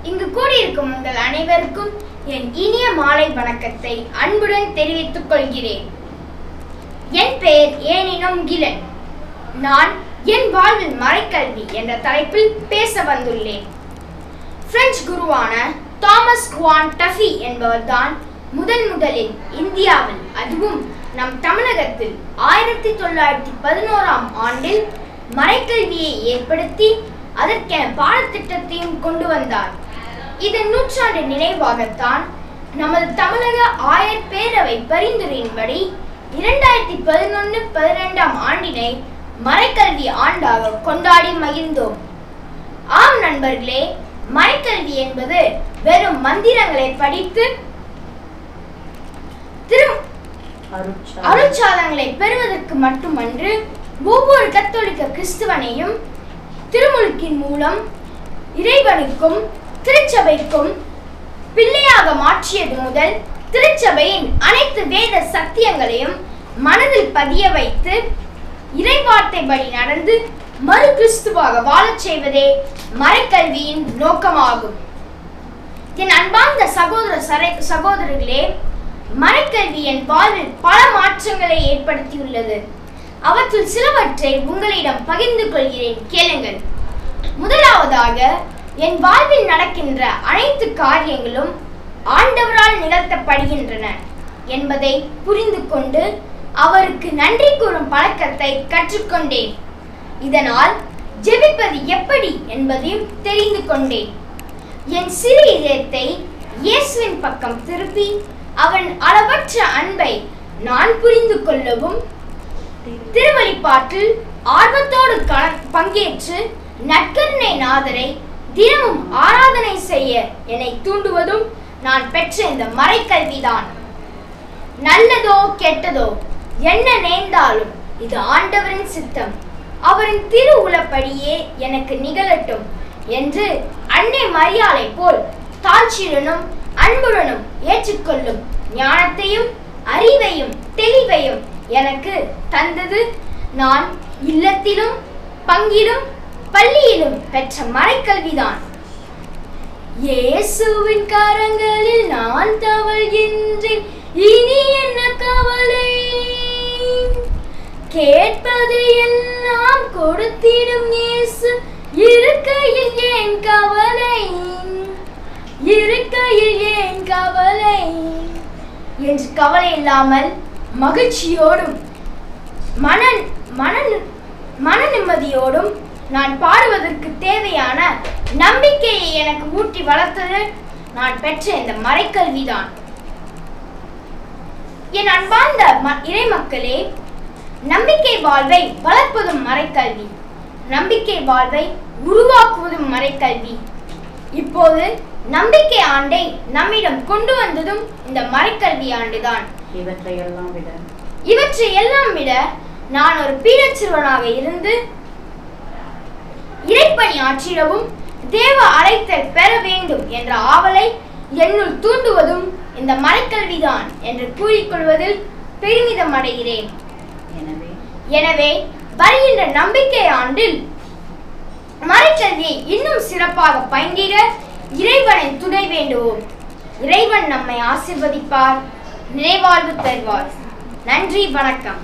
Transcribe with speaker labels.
Speaker 1: இங்கு கூடியிருக்கும் உங்கள் அனைவருக்கும் என் இனிய மாலை வணக்கத்தை அன்புடன் தெரிவித்துக் கொள்கிறேன். என் பெயர் ஏனினும் கிலன். நான் என் வாழ்வில் மறைக்கல்வி என்ற தலைப்பில் பேச வந்துள்ளேன். பிரெஞ்சு குருவான தாமஸ் குவான் டஃபி என்பவர்தான் முதலில் இந்தியாவில், அதுவும் நம் தமிழகத்தில் 1911ஆம் ஆண்டில் மறைக்கல்வியை ஏற்படுத்தி அதற்கென பாடத்திட்டத்தையும் கொண்டு வந்தார். இதன் நூற்றாண்டு நினைவாகத்தான் நமது தமிழக ஆயர் பேரவை பரிந்துரையின்படி 2011-12ஆம் ஆண்டினை மறைக்கல்வி ஆண்டாக கொண்டாடி மகிழ்ந்தோம். ஆம் நண்பர்களே, மறைக்கல்வி என்பது வெறும் மந்திரங்களை படித்து அருட்சாதனங்களை பெறுவதற்கு மட்டுமன்று, ஒவ்வொரு கத்தோலிக்க கிறிஸ்துவனையும் திருமுழுக்கின் மூலம் இறைவனுக்கும் திருச்சபைக்கும் பிள்ளையாக மாற்றியது முதல் திருச்சபையின் அனைத்து வேத சத்தியங்களையும் மனதில் பதிய வைத்து இறைவார்த்தைப்படி நடந்து மறு கிறிஸ்துவாக வாழச் செய்வதே மறைக்கல்வியின் நோக்கமாகும். என் அன்பார்ந்த சகோதரர்களே, மறைக்கல்வி என் வாழ்வில் பல மாற்றங்களை ஏற்படுத்தியுள்ளது. அவற்றில் சிலவற்றை உங்களிடம் பகிர்ந்து கொள்கிறேன், கேளுங்கள். முதலாவதாக, என் வாழ்வில் நடக்கின்ற அனைத்து காரியங்களும் ஆண்டவரால் நிகழ்த்தப்படுகின்றன என்பதை புரிந்து கொண்டு அவருக்கு நன்றி கூறும் பழக்கத்தை கற்றுக்கொண்டேன். இதனால் ஜெபிப்பது எப்படி என்பதையும் தெரிந்து கொண்டேன். என் சிறு இதயத்தை இயேசுவின் பக்கம் திருப்பி அவன் அளவற்ற அன்பை நான் புரிந்து கொள்ளவும், திருவழிபாட்டில் ஆர்வத்தோடு பங்கேற்று நற்கருணை நாதரை தினமும் ஆராதனை செய்ய என்னை தூண்டுவதும் நான் பெற்ற இந்த மறைக்கல்விதான். நல்லதோ கெட்டதோ என்ன நேர்ந்தாலும் இது ஆண்டவரின் சித்தம், அவரின் திருவுளப்படியே எனக்கு நிகழட்டும் என்று அன்னை மரியாளை போல் தாழ்ச்சியுடனும் அன்புடனும் ஏற்றுக்கொள்ளும் ஞானத்தையும் அறிவையும் தெளிவையும் எனக்கு தந்தது நான் இல்லத்திலும் பங்கிலும் பள்ளியிலும் பெற்ற மறைக்கல்விதான். இயேசுவின் கரங்களில் நான் தவழ்கின்றேன், இனி என்ன கவலை, கேட்பது எல்லாம் கொடுத்திடும் இயேசு, இருக்கையில் ஏன் கவலை, இருக்கையில் ஏன் கவலை என்று கவலை இல்லாமல் மகிழ்ச்சியோடும் மன நிம்மதியோடும் நான் பாடுவதற்கு தேவையான நம்பிக்கையை எனக்கு ஊட்டி வளர்த்தது நான் பெற்ற இந்த மறைக்கல்விதான். என் அன்பார்ந்த இறைமக்களே, நம்பிக்கை வாழ்வை வளர்ப்பதும் மறைக்கல்வி, நம்பிக்கை வாழ்வை உருவாக்குவதும் மறைக்கல்வி. இப்போது நம்பிக்கை ஆண்டை நம்மிடம் கொண்டு வந்ததும் இந்த மறைக்கல்வி ஆண்டுதான். இவற்றையெல்லாம் விட நான் ஒரு பீடச் சிறுவனாக இருந்து இறைப்பணி ஆற்றிடவும் தேவ அழைத்தல் பெற வேண்டும் என்ற ஆவலை என்னுள் தூண்டுவதும் இந்த மறைக்கல்விதான் என்று கூறிக்கொள்வதில் பெருமிதம் அடைகிறேன். எனவே வருகின்ற நம்பிக்கை ஆண்டில் மறைக்கல்வியை இன்னும் சிறப்பாக பயின்றிட இறைவனின் துணை வேண்டுவோம். இறைவன் நம்மை ஆசீர்வதிப்பார், நிறைவாழ்வு தருவார். நன்றி, வணக்கம்.